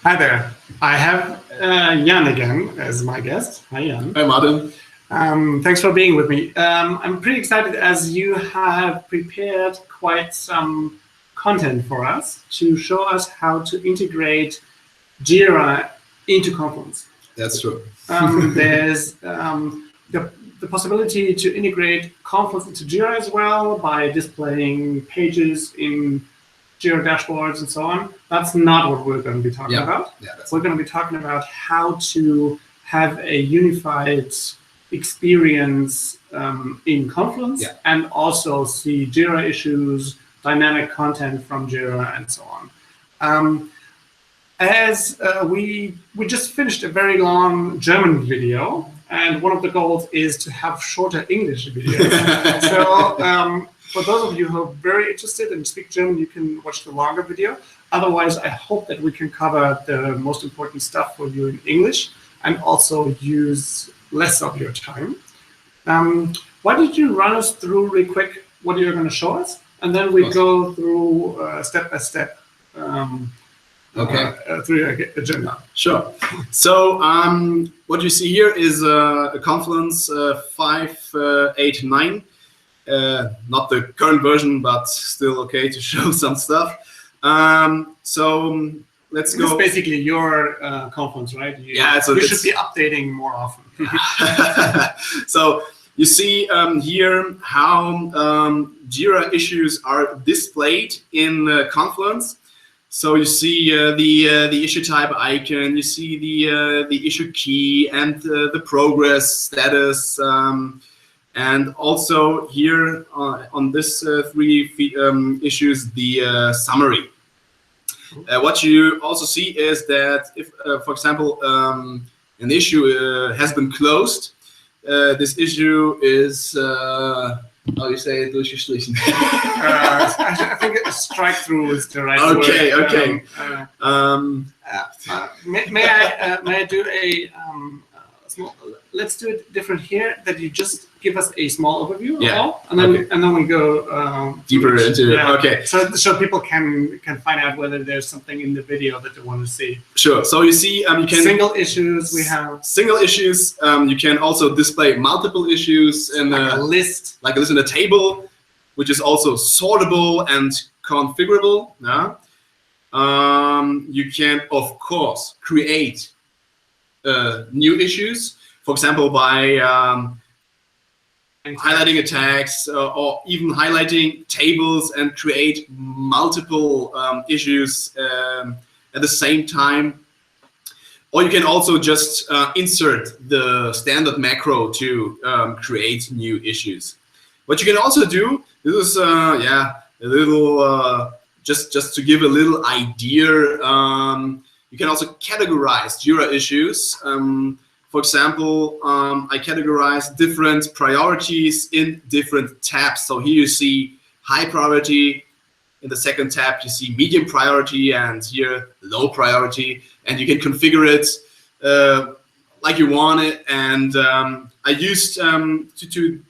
Hi there. I have Jan again as my guest. Hi, Jan. Hi, Martin. Thanks for being with me. I'm pretty excited as you have prepared quite some content for us to show us how to integrate Jira into Confluence. That's true. There's the possibility to integrate Confluence into Jira as well by displaying pages in Jira dashboards and so on. That's not what we're going to be talking about. We're going to be talking about how to have a unified experience in Confluence and also see Jira issues, dynamic content from Jira, and so on. We just finished a very long German video, and one of the goals is to have shorter English videos. So for those of you who are very interested and speak German, you can watch the longer video. Otherwise, I hope that we can cover the most important stuff for you in English and also use less of your time. Why don't you run us through really quick what you're going to show us, and then we go through step by step through your agenda. Sure. So what you see here is a Confluence 5.8.9. Not the current version, but still okay to show some stuff. So let's go. It's basically your Confluence, right? So you should be updating more often. So you see here how Jira issues are displayed in Confluence. So you see the issue type icon, you see the issue key and the progress status, and also here on this three issues, the summary. What you also see is that if, for example, an issue has been closed, this issue is how do you say it? Durchgestrichen. I think a strike through is the right word. Okay. May I do a small? Let's do it different here. That you just give us a small overview of all, and then we go deeper into it. Okay. So people can find out whether there's something in the video that they want to see. Sure. So you see, you can single issues. We have single issues. You can also display multiple issues in like a list, in a table, which is also sortable and configurable. You can of course create new issues. For example, by highlighting a text or even highlighting tables and create multiple issues at the same time. Or you can also just insert the standard macro to create new issues. What you can also do, this is a little, just to give a little idea, you can also categorize Jira issues. For example, I categorize different priorities in different tabs. So here you see high priority. In the second tab, you see medium priority, and here low priority. And you can configure it like you want it. And I used to do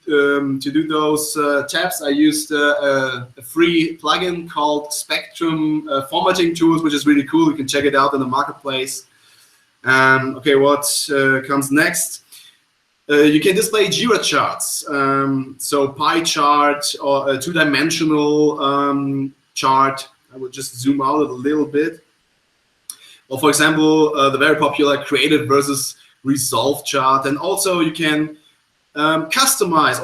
those tabs. I used a free plugin called Spectrum Formatting Tools, which is really cool. You can check it out in the marketplace. Okay, what comes next? You can display Jira charts. So pie chart or a two-dimensional chart. I will just zoom out a little bit. Or for example, the very popular creative versus resolve chart. And also you can customize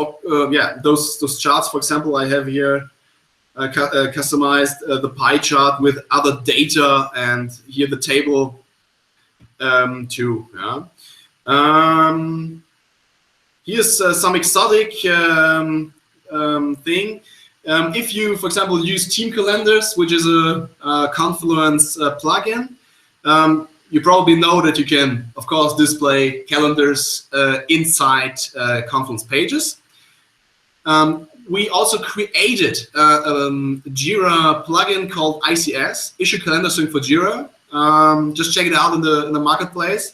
those charts. For example, I have here customized the pie chart with other data, and here the table too. Here's some exotic thing. If you, for example, use team calendars, which is a Confluence plugin, you probably know that you can, of course, display calendars inside Confluence pages. We also created a Jira plugin called ICS, Issue Calendar Sync for Jira. Just check it out in the marketplace.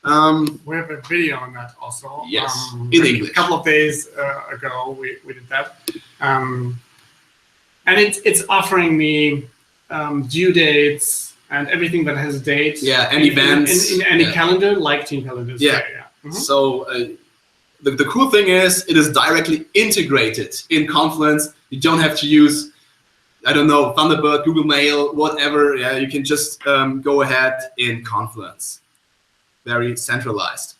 We have a video on that also. Yes, in English. A couple of days ago, we did that. And it's offering me due dates And everything that has a date. Yeah, and events. In any calendar, like team calendars. Yeah. So the cool thing is it is directly integrated in Confluence. You don't have to use, I don't know, Thunderbird, Google Mail, whatever. Yeah, you can just go ahead in Confluence. Very centralized.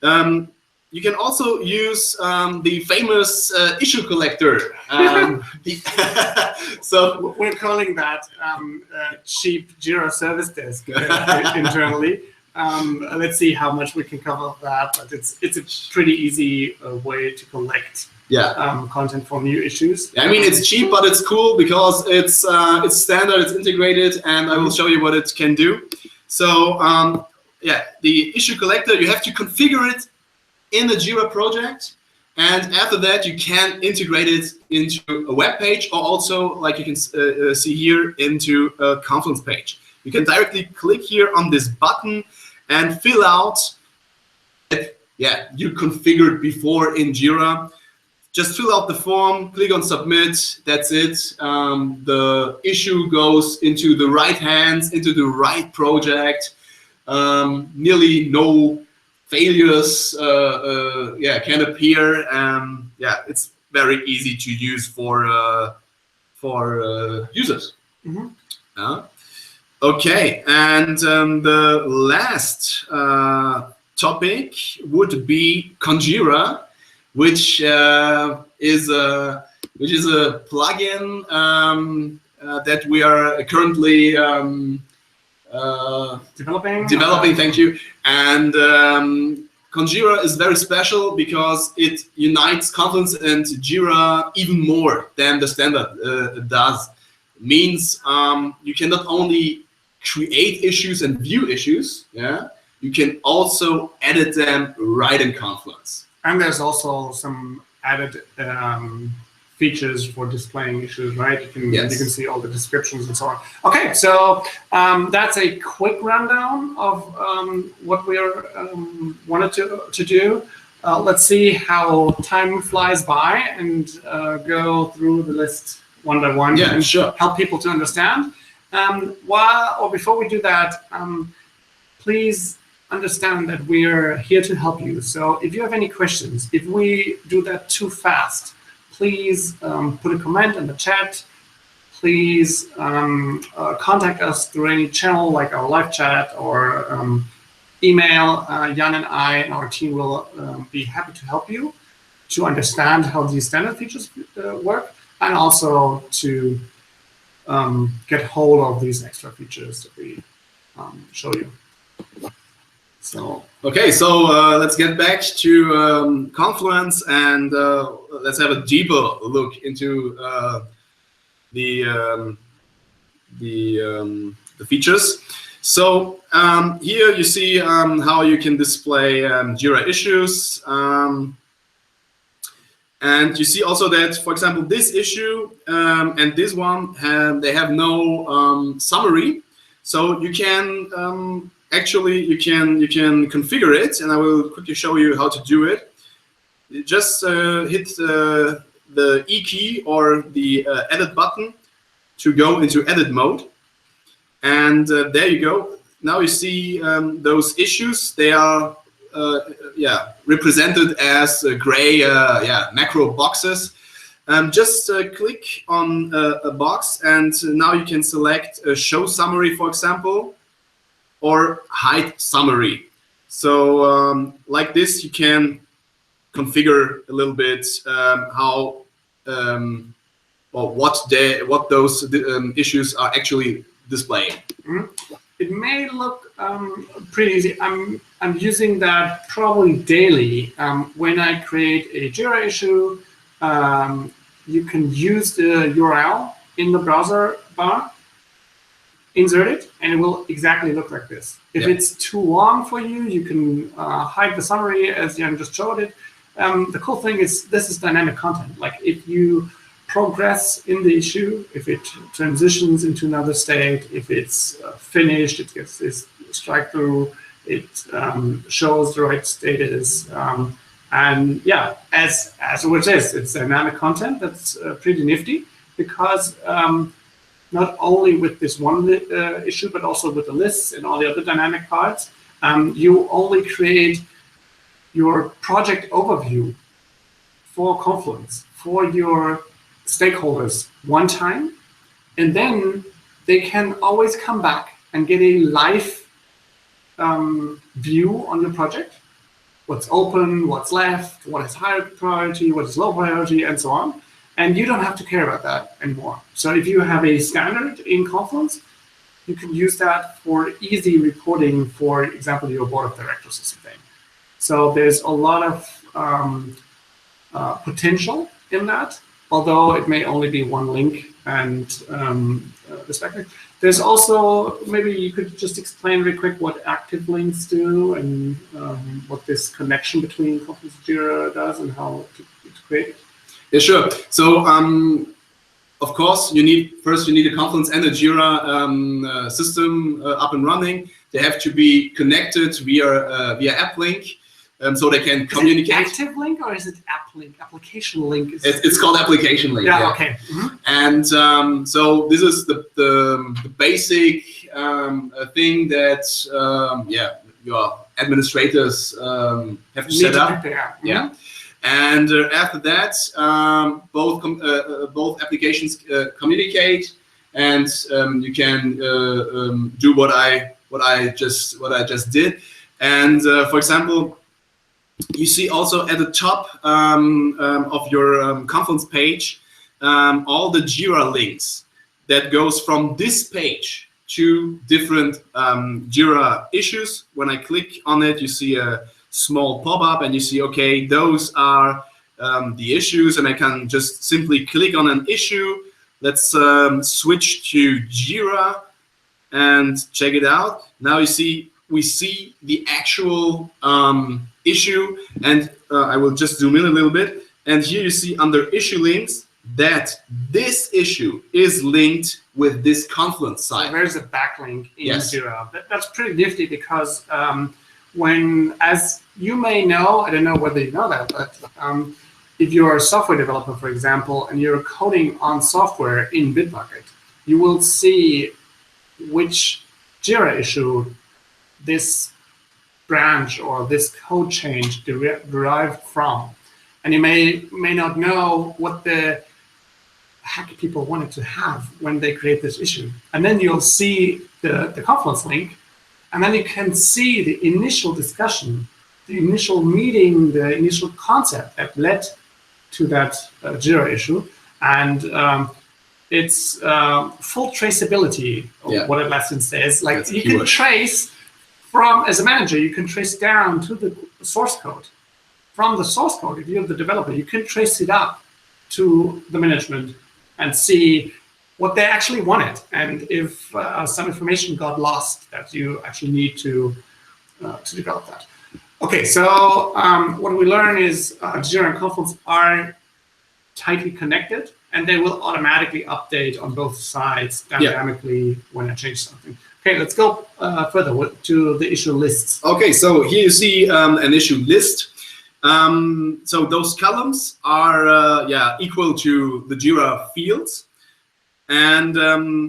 You can also use the famous issue collector. So we're calling that cheap Jira service desk internally. Let's see how much we can cover of that, but it's a pretty easy way to collect content for new issues. I mean, it's cheap, but it's cool because it's standard, it's integrated, and I will show you what it can do. So the issue collector, you have to configure it in the Jira project, and after that you can integrate it into a web page, or also, like you can see here, into a Confluence page. You can directly click here on this button and fill out that you configured before in Jira. Just fill out the form, click on submit, that's it. The issue goes into the right hands, into the right project. Nearly no failures can appear. It's very easy to use for users. Okay, and the last topic would be Conjura, which is a plugin that we are currently developing. Thank you. And Conjura is very special because it unites Confluence and Jira even more than the standard does. Means you can not only create issues and view issues, you can also edit them right in Confluence. And there's also some added features for displaying issues, right? You can see all the descriptions and so on. Okay, so that's a quick rundown of what we are wanted to do. Let's see how time flies by and go through the list one by one and help people to understand. Before we do that, please understand that we're here to help you. So if you have any questions, if we do that too fast, please put a comment in the chat. Please contact us through any channel like our live chat or email. Jan and I and our team will be happy to help you to understand how these standard features work, and also to get hold of these extra features that we show you. So okay, so let's get back to Confluence and let's have a deeper look into the features. So here you see how you can display Jira issues, and you see also that, for example, this issue and this one they have no summary, so you can actually, you can configure it, and I will quickly show you how to do it. You just hit the E key or the edit button to go into edit mode, and there you go. Now you see those issues. They are represented as gray macro boxes. Just click on a box, and now you can select show summary, for example, or hide summary. So like this, you can configure a little bit how or what those issues are actually displaying. It may look pretty easy. I'm using that probably daily. When I create a Jira issue, you can use the URL in the browser bar, insert it, and it will exactly look like this. If it's too long for you, you can hide the summary as Jan just showed it. The cool thing is this is dynamic content. Like if you progress in the issue, if it transitions into another state, if it's finished, it gets this strike through, it shows the right status. And yeah, as the word says, it's dynamic content. That's pretty nifty because not only with this one issue, but also with the lists and all the other dynamic parts. You only create your project overview for Confluence, for your stakeholders one time, and then they can always come back and get a live view on your project. What's open, what's left, what is high priority, what is low priority, and so on. And you don't have to care about that anymore. So if you have a standard in Confluence, you can use that for easy reporting, for example, your board of directors or something. So there's a lot of potential in that, although it may only be one link and respectively. There's also, maybe you could just explain really quick what active links do and what this connection between Confluence and Jira does and how to create it. Yeah, sure. So, of course, you need a Confluence and a Jira system up and running. They have to be connected via app link, so they can communicate. Is it active link or is it app link? Application link? It's called application link. Yeah. Okay. Mm-hmm. And so this is the basic thing that your administrators have to set up. Prepare. Yeah. And after that, both applications communicate, and you can do what I just did. And for example, you see also at the top of your Confluence page all the Jira links that goes from this page to different Jira issues. When I click on it, you see a small pop-up and you see, okay, those are the issues, and I can just simply click on an issue. Let's switch to Jira and check it out. Now we see the actual issue, and I will just zoom in a little bit, and here you see under issue links that this issue is linked with this Confluence site. There's a backlink in Yes. Jira. That's pretty nifty because when, as you may know, I don't know whether you know that, but if you're a software developer, for example, and you're coding on software in Bitbucket, you will see which Jira issue this branch or this code change derived from. And you may not know what the heck people wanted to have when they create this issue. And then you'll see the Confluence link, and then you can see the initial discussion, the initial meeting, the initial concept that led to that Jira issue. And it's full traceability, what Atlassian says. Like That's you can trace from, as a manager, you can trace down to the source code. From the source code, if you're the developer, you can trace it up to the management and see what they actually wanted, and if some information got lost that you actually need to develop that. Okay, so what we learn is Jira and Confluence are tightly connected, and they will automatically update on both sides dynamically when I change something. Okay, let's go further to the issue lists. Okay, so here you see an issue list. So those columns are equal to the Jira fields. And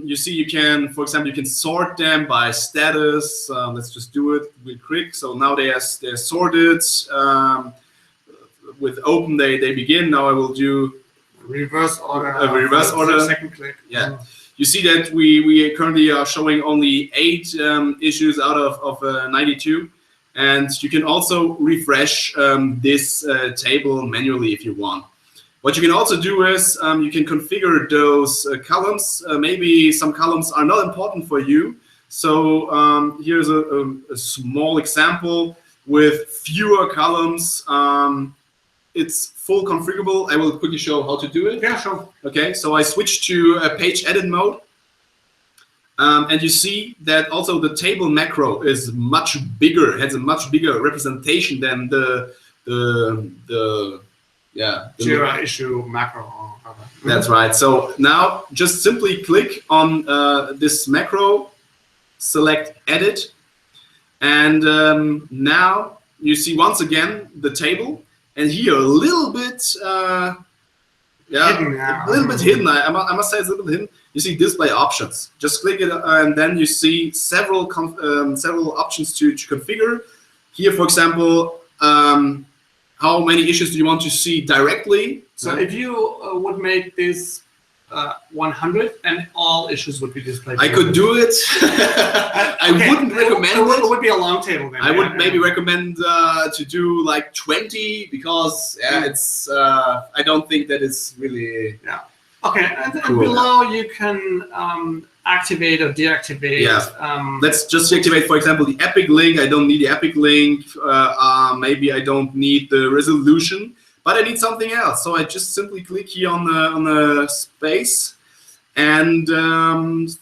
you see you can, for example, you can sort them by status. Let's just do it real quick. So now they're sorted. With open, they begin. Now I will do reverse order. A reverse order. Second click. Yeah. You see that we currently are showing only 8 issues out of 92. And you can also refresh this table manually if you want. What you can also do is you can configure those columns. Maybe some columns are not important for you. So here's a small example with fewer columns. It's full configurable. I will quickly show how to do it. Yeah, sure. Okay, so I switched to a page edit mode. And you see that also the table macro is much bigger, has a much bigger representation than the Jira issue macro. That's right. So now just simply click on this macro, select edit, and now you see once again the table, and here a little bit hidden. A little bit hidden. I must say it's a little bit hidden. you see display options. Just click it, and then you see several options to configure. Here, for example, how many issues do you want to see directly? So if you would make this 100, and all issues would be displayed. I could do it. I wouldn't recommend it. It would be a long table then. I would maybe recommend to do like 20 because it's. I don't think that it's really. Yeah. Okay, and cool. below you can activate or deactivate. Yeah. Let's just deactivate, for example, the epic link. I don't need the epic link. Maybe I don't need the resolution. But I need something else, so I just simply click here on the space, and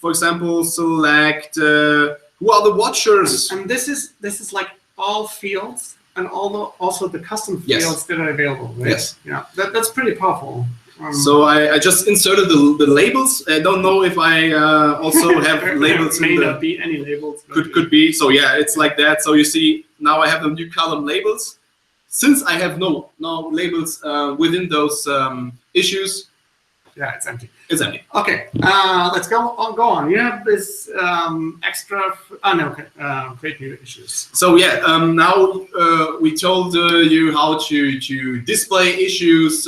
for example, select who are the watchers. And this is like all fields and also the custom fields that are available. Right? Yes. Yeah. That's pretty powerful. So I just inserted the labels. I don't know if I also have labels. May not be any labels. Could be. So yeah, it's like that. So you see now I have the new column labels. Since I have no labels within those issues, yeah, it's empty. It's empty. Okay, let's go on. You have this extra. Create new issues. So yeah, now we told you how to display issues,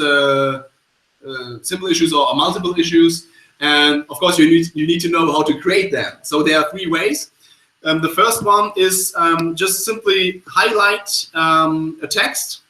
simple issues or multiple issues, and of course you need to know how to create them. So there are 3 ways. The first one is just simply highlight a text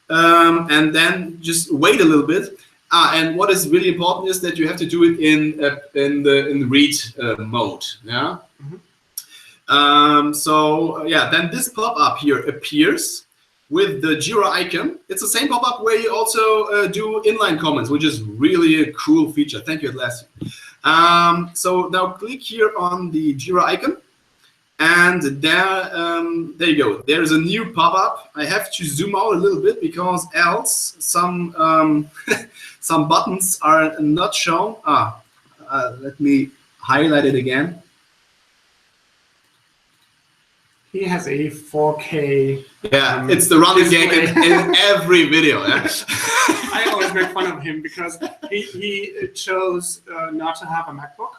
and then just wait a little bit. And what is really important is that you have to do it in the read mode. Yeah. Mm-hmm. So yeah, then this pop-up here appears with the Jira icon. It's the same pop-up where you also do inline comments, which is really a cool feature. Thank you, Atlassian. So now click here on the Jira icon. And there you go. There's a new pop-up. I have to zoom out a little bit because else some some buttons are not shown. Let me highlight it again. He has a 4K. Yeah, it's the running gag in every video. Yeah? I always make fun of him because he chose not to have a MacBook.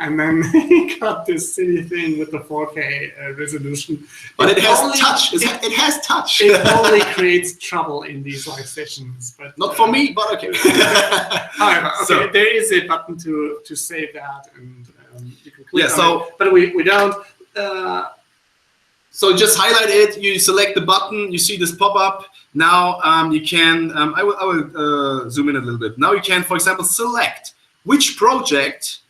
And then he got this silly thing with the 4K resolution. But it has touch. It has touch. It only creates trouble in these live sessions. But not for me, but okay. However, okay, so, there is a button to save that, and you can click on it. But we don't. So just highlight it. You select the button. You see this pop-up. Now you can. I will zoom in a little bit. Now you can, for example, select which project.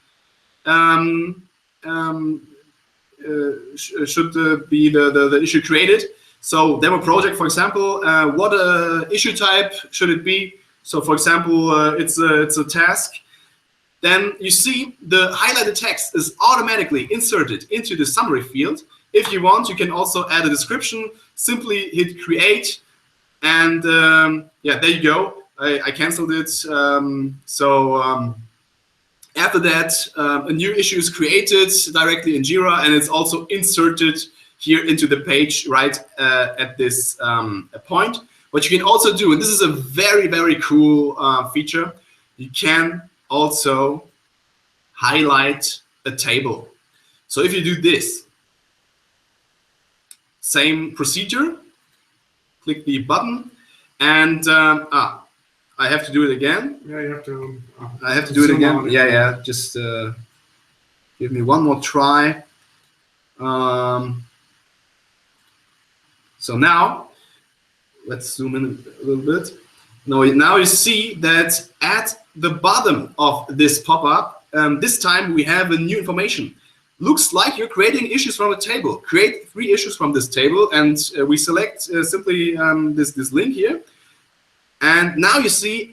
Should be the issue created. So demo project, for example, what issue type should it be? So for example, it's a task. Then you see the highlighted text is automatically inserted into the summary field. If you want, you can also add a description. Simply hit create, and yeah, there you go. I canceled it. After that, a new issue is created directly in Jira, and it's also inserted here into the page right at this point. What you can also do, and this is a very, very cool feature, you can also highlight a table. So if you do this, same procedure, click the button, and I have to do it again. Yeah, you have to. I have to do it again. Yeah. Just give me one more try. So now, let's zoom in a little bit. Now you see that at the bottom of this pop-up, this time we have a new information. Looks like you're creating issues from a table. Create 3 issues from this table, and we select simply this link here. And now you see,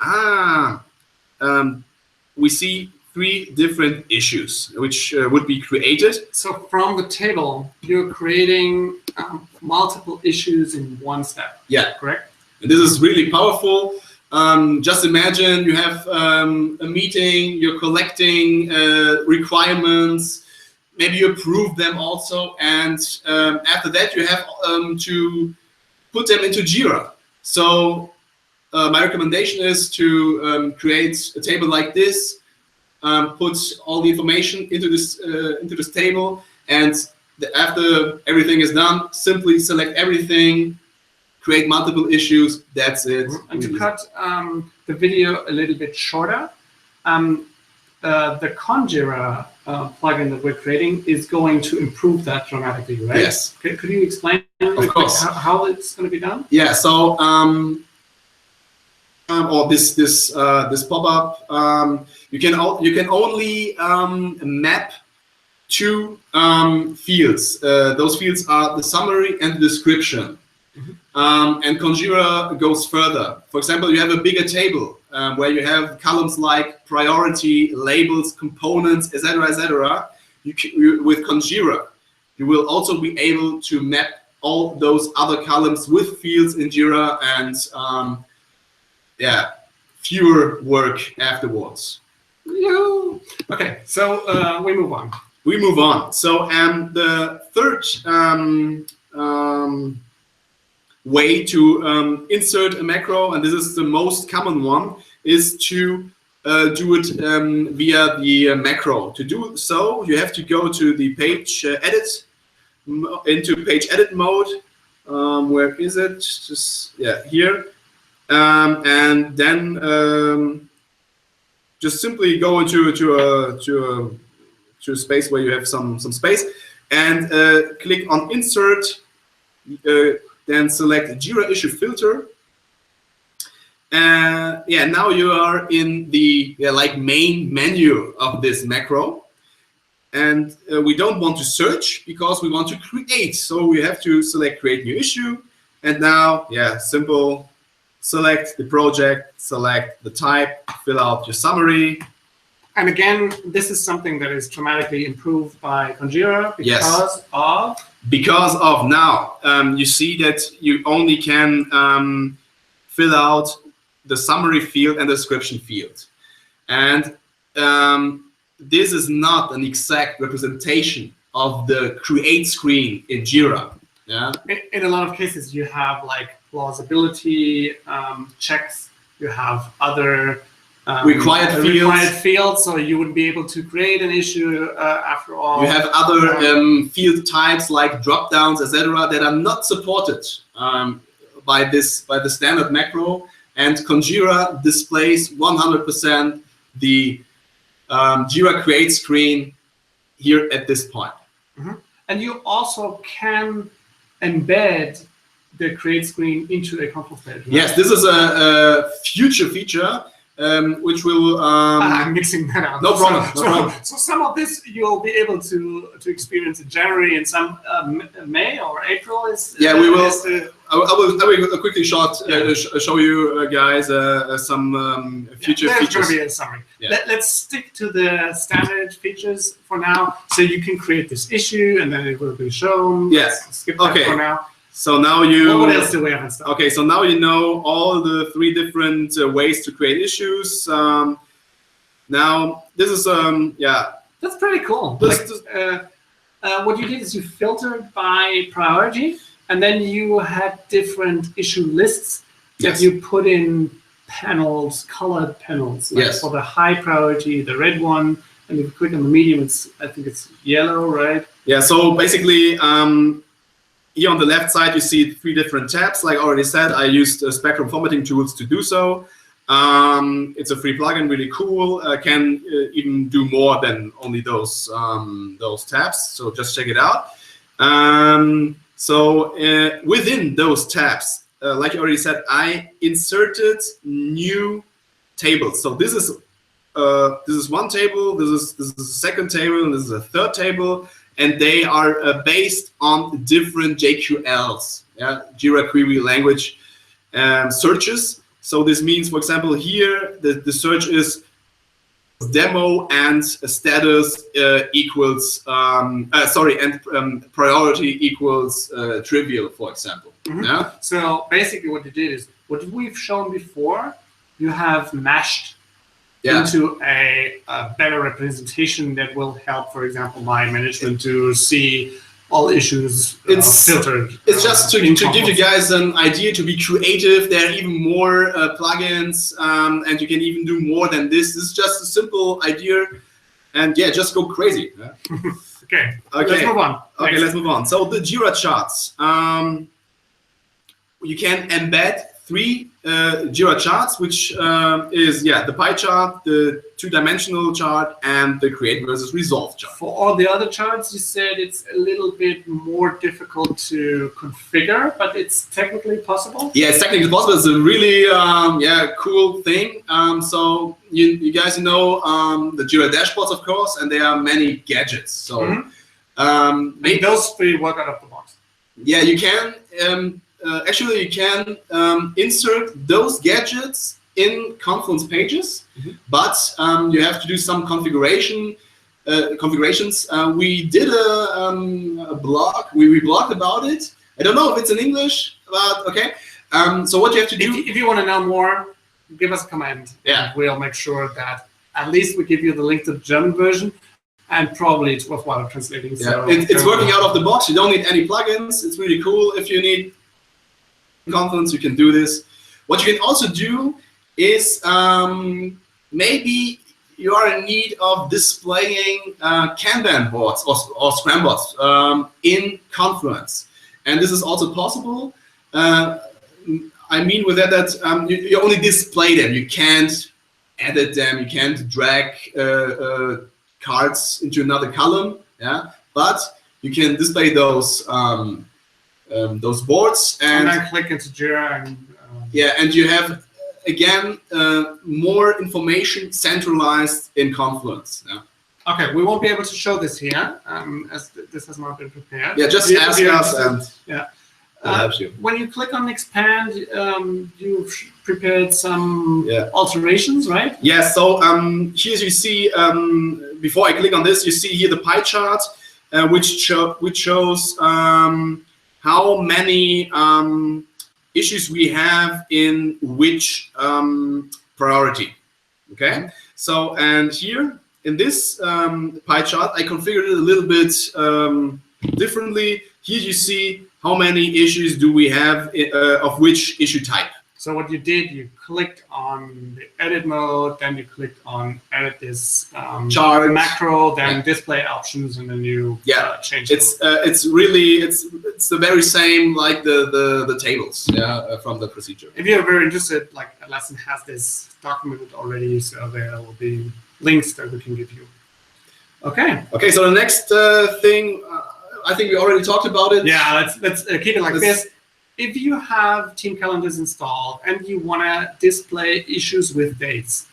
we see 3 different issues which would be created. So from the table, you're creating multiple issues in one step. Yeah, correct. And this is really powerful. Just imagine you have a meeting, you're collecting requirements, maybe you approve them also, and after that you have to put them into Jira. So my recommendation is to create a table like this, put all the information into this table, and after everything is done, simply select everything, create multiple issues. That's it. And to cut the video a little bit shorter, the Conjira plugin that we're creating is going to improve that dramatically, right? Yes. Could you explain how it's going to be done? Yeah. So, or this pop-up, you can only map two fields. Those fields are the summary and the description. And Conjira goes further. For example, you have a bigger table where you have columns like priority, labels, components, etc., etc. With Conjira, you will also be able to map all those other columns with fields in Jira, and yeah, fewer work afterwards. Okay, so we move on. We move on. So the third way to insert a macro, and this is the most common one, is to do it via the macro. To do so, you have to go to the page edit, into page edit mode. Where is it? Just here, and then just simply go into a space where you have some space, and click on insert. Then select Jira issue filter. Now you are in the main menu of this macro. And we don't want to search because we want to create. So we have to select create new issue. And now, simple, select the project, select the type, fill out your summary. And again, this is something that is dramatically improved by Conjira because of now you see that you only can fill out the summary field and the description field, and this is not an exact representation of the create screen in Jira. In a lot of cases, you have like plausibility checks. You have other required fields, so you would be able to create an issue after all. You have other field types like drop downs, etc., that are not supported by the standard macro, and Conjira displays 100% the Jira create screen here at this point. And you also can embed the create screen into a Confluence page. Right? Yes, this is a future feature. Which will I'm mixing that up. No problem. So some of this you'll be able to experience in January, and some May or April is. We will. I will quickly show you guys some future features. There's going to be a summary. Let's stick to the standard features for now, so you can create this issue, and then it will be shown. Yes. Skip that for now. So now you. What else do we have in stock? Okay, so now you know all the 3 different ways to create issues. Now this is That's pretty cool. What you did is you filtered by priority, and then you had different issue lists that you put in panels, colored panels. Like for the high priority, the red one, and if you click on the medium, I think it's yellow, right? Yeah. So basically. Here on the left side, you see 3 different tabs. Like I already said, I used Spectrum formatting tools to do so. It's a free plugin, really cool. Can even do more than only those tabs. So just check it out. Within those tabs, like I already said, I inserted new tables. So this is one table. This is a second table. And this is a third table. And they are based on different JQLs, Jira Query Language searches. So this means, for example, here the search is demo and status equals priority equals trivial, for example. So basically, what you did is what we've shown before. You have mashed into a better representation that will help, for example, my management to see all issues filtered. It's just to give you guys an idea to be creative. There are even more plugins, and you can even do more than this. This is just a simple idea, and yeah, just go crazy. Yeah? Okay, let's move on. Okay, let's move on. So the Jira charts. You can embed 3 Jira charts, which is the pie chart, the 2-dimensional chart, and the create versus resolve chart. For all the other charts, you said it's a little bit more difficult to configure, but it's technically possible? Yeah, it's technically possible. It's a really cool thing. So you guys know the Jira dashboards, of course, and there are many gadgets. So maybe those 3 work out of the box. Yeah, you can. Actually, you can insert those gadgets in Confluence pages, but you have to do some configurations. We did a blog. We blogged about it. I don't know if it's in English, but okay. So what you have to do, if you want to know more, give us a comment. Yeah, we'll make sure that at least we give you the link to the German version, and probably it's worthwhile translating. Yeah, so it's working out of the box. You don't need any plugins. It's really cool. If you need Confluence, you can do this. What you can also do is maybe you are in need of displaying Kanban boards or Scrum boards in Confluence, and this is also possible. I mean with that you only display them. You can't edit them. You can't drag cards into another column. Yeah, but you can display those boards and then click into Jira and and you have again more information centralized in Confluence. Yeah. Okay, we won't be able to show this here as this has not been prepared. Yeah, just ask us and helps you. When you click on expand, you've prepared some alterations, right? Yeah. So here you see before I click on this, you see here the pie chart, which shows how many issues we have in which priority. Okay, so and here in this pie chart, I configured it a little bit differently. Here you see how many issues do we have of which issue type. So what you did, you clicked on the edit mode, then you clicked on edit this chart macro, then display options, and then you change. It's really it's the very same like the tables from the procedure. If you're very interested, like Atlassian has this documented already, so there will be links that we can give you. Okay. Okay. So the next thing, I think we already talked about it. Yeah. Let's keep it like this. If you have team calendars installed and you want to display issues with dates,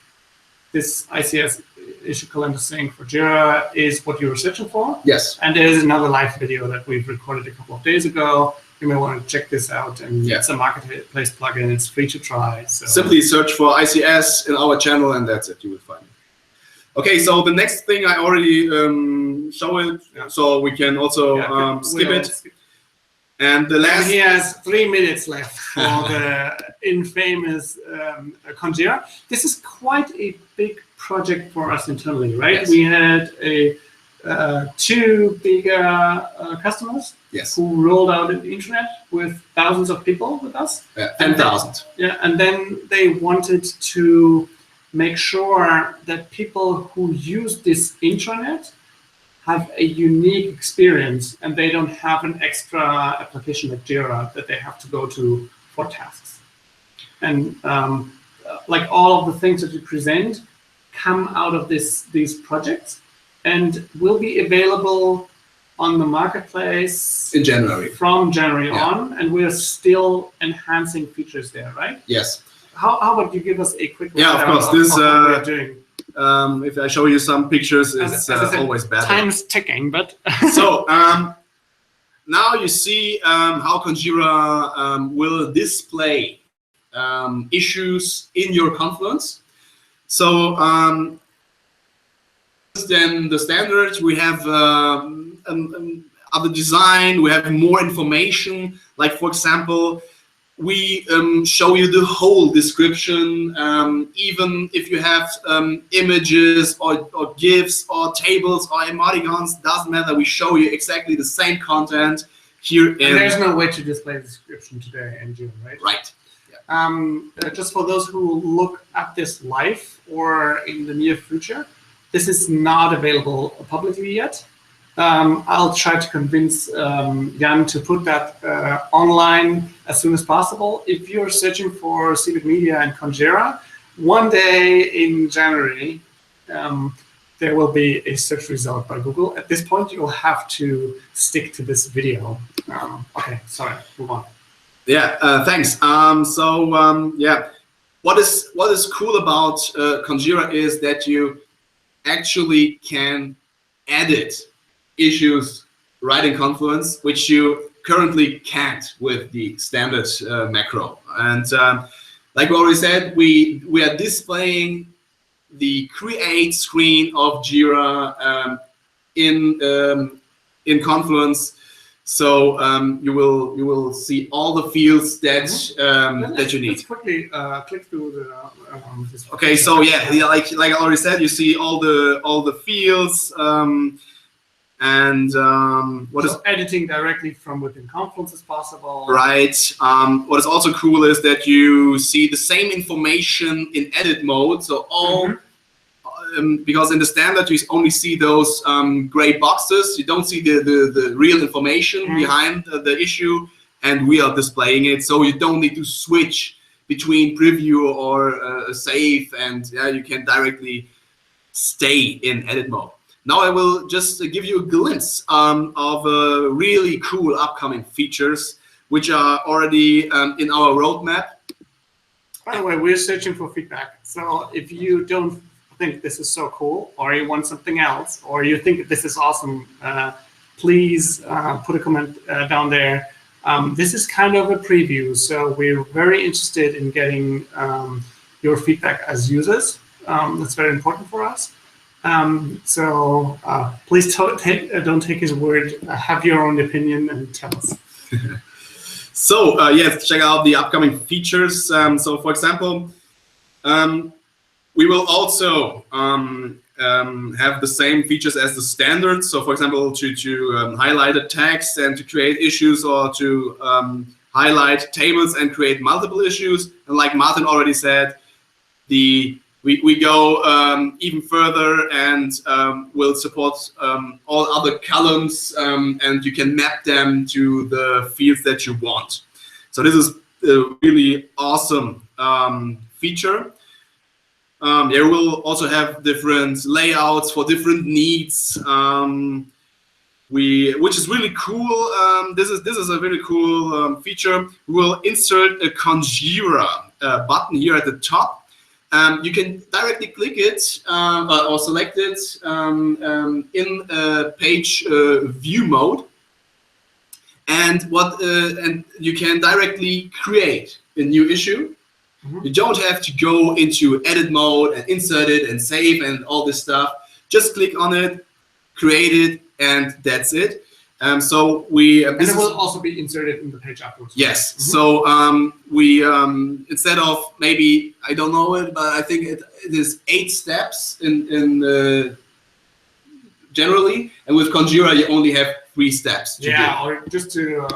this ICS issue calendar sync for Jira is what you were searching for. Yes. And there is another live video that we've recorded a couple of days ago. You may want to check this out. And it's a marketplace plugin. It's free to try. So simply search for ICS in our channel, and that's it. You will find it. Okay. So the next thing I already show it, so we can also skip it. And the last. And he has 3 minutes left for the infamous Conjira. This is quite a big project for us internally, right? Yes. We had 2 bigger customers who rolled out an intranet with thousands of people with us. 10,000. Yeah, and then they wanted to make sure that people who use this intranet have a unique experience, and they don't have an extra application like Jira that they have to go to for tasks. And like all of the things that you present come out of these projects and will be available on the marketplace in January. From January on, and we're still enhancing features there, right? Yes. How about you give us a quick of course. this of what we're doing? If I show you some pictures, it's always better. Time's ticking, but so now you see how Conjira will display issues in your Confluence. So then the standard, we have other design, we have more information. Like for example, we show you the whole description, even if you have images or GIFs or tables or emoticons, doesn't matter. We show you exactly the same content here. And there's no way to display the description today in June, right? Right. Just for those who look at this live or in the near future, this is not available publicly yet. I'll try to convince Jan to put that online as soon as possible. If you're searching for Cebit Media and Conjura, one day in January, there will be a search result by Google. At this point, you'll have to stick to this video. Okay, sorry, move on. Yeah, thanks. Yeah, what is cool about Conjura is that you actually can edit issues right in Confluence, which you currently can't with the standard macro. And like we already said, we are displaying the create screen of Jira in Confluence. So you will see all the fields that that you need. Let's quickly click through the. This okay, so yeah, like I already said, you see all the fields. What is editing directly from within Confluence is possible. Right. What is also cool is that you see the same information in edit mode. So all because in the standard you only see those gray boxes. You don't see the real information behind the issue, and we are displaying it. So you don't need to switch between preview or save, and you can directly stay in edit mode. Now I will just give you a glimpse of really cool upcoming features, which are already in our roadmap. By the way, we're searching for feedback. So if you don't think this is so cool, or you want something else, or you think this is awesome, please put a comment down there. This is kind of a preview, so we're very interested in getting your feedback as users. That's very important for us. So please don't take his word. Have your own opinion and tell us. So yes, check out the upcoming features. So for example, we will also have the same features as the standard. So for example, to highlight a text and to create issues, or to highlight tables and create multiple issues. And like Martin already said, we go even further and will support all other columns, and you can map them to the fields that you want. So this is a really awesome feature. Yeah, we'll also have different layouts for different needs, which is really cool. This is a really cool feature. We will insert a Conjura button here at the top. You can directly click it or select it in page view mode, and you can directly create a new issue. You don't have to go into edit mode and insert it and save and all this stuff. Just click on it, create it, and that's it. So we and it will also be inserted in the page afterwards. Yes. So we instead of maybe, I don't know it, but I think it is 8 steps in generally, and with Conjura you only have 3 steps. Or just to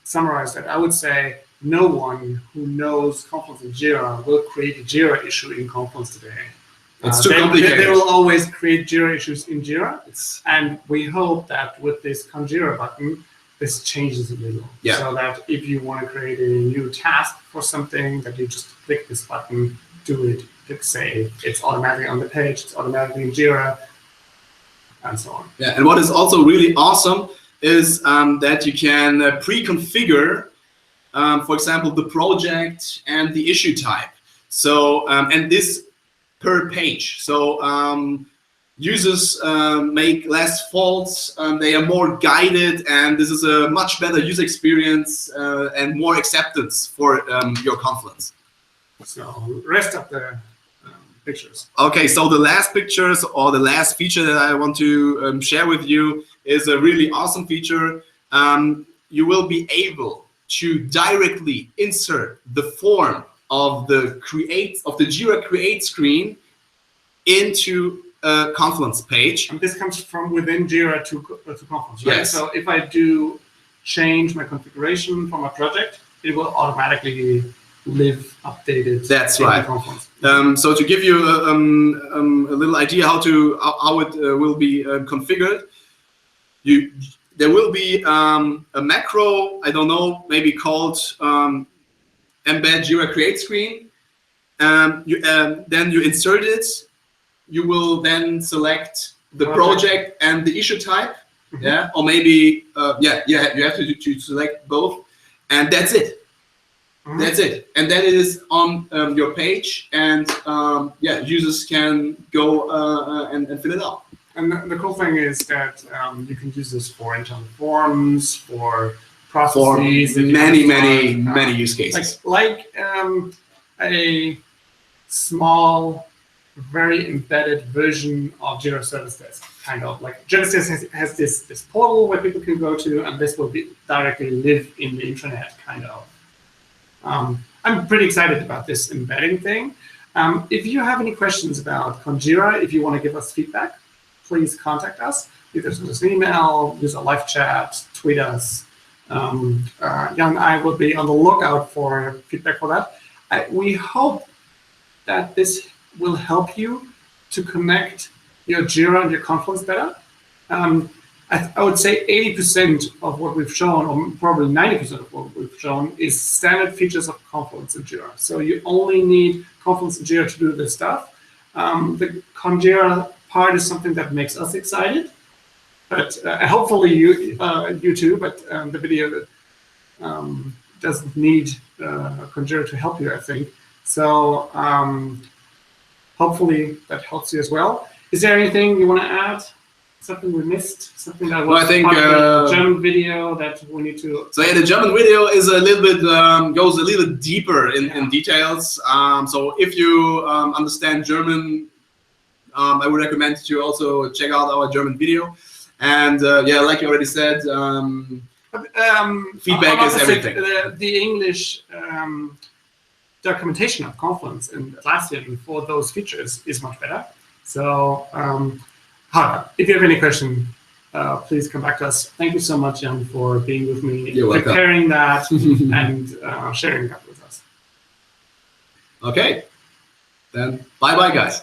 summarize that, I would say no one who knows Confluence and Jira will create a Jira issue in Confluence today. It's too complicated. They will always create Jira issues in Jira, and we hope that with this Conjura button, this changes a little. Yeah. So that if you want to create a new task for something, that you just click this button, do it, click save. It's automatically on the page, it's automatically in Jira, and so on. Yeah, and what is also really awesome is that you can pre-configure, for example, the project and the issue type. So, and this per page. So users make less faults, they are more guided, and this is a much better user experience and more acceptance for your Confluence. So rest of the pictures. Okay, so the last pictures, or the last feature that I want to share with you, is a really awesome feature. You will be able to directly insert the form of the Jira Create screen into a Confluence page. And this comes from within Jira to Confluence, right? Yes. So if I do change my configuration for my project, it will automatically live updated. That's in right. Confluence. So to give you a little idea how it will be configured, there will be a macro, I don't know, maybe called embed Jira Create screen. Then you insert it. You will then select the project and the issue type, yeah, or maybe you have to select both, and that's it. That's it, and then it is on your page, and users can go and fill it out. And the cool thing is that you can use this for internal forms, for processes, for many use cases. Like a small, very embedded version of Jira Service Desk, kind of like Jira Service Desk has this portal where people can go to, and this will be directly live in the intranet, kind of. I'm pretty excited about this embedding thing. If you have any questions about Conjira, if you want to give us feedback, please contact us. Either send us an email, use a live chat, tweet us. Jan and I will be on the lookout for feedback for that. We hope that this will help you to connect your Jira and your Confluence better. I would say 80% of what we've shown, or probably 90% of what we've shown, is standard features of Confluence and Jira. So you only need Confluence and Jira to do this stuff. The Conjira part is something that makes us excited, but hopefully you too. But the video doesn't need Conjira to help you, I think. So hopefully that helps you as well. Is there anything you want to add? Something we missed? Something that was part of the German video that we need to... So yeah, the German video is a little bit, goes a little bit deeper in details. So if you understand German, I would recommend you also check out our German video. And yeah, like you already said, feedback is everything. The English documentation of Confluence and Atlassian for those features is much better. So if you have any question, please come back to us. Thank you so much, Jan, for being with me, preparing that, and sharing that with us. Okay, then bye-bye, guys.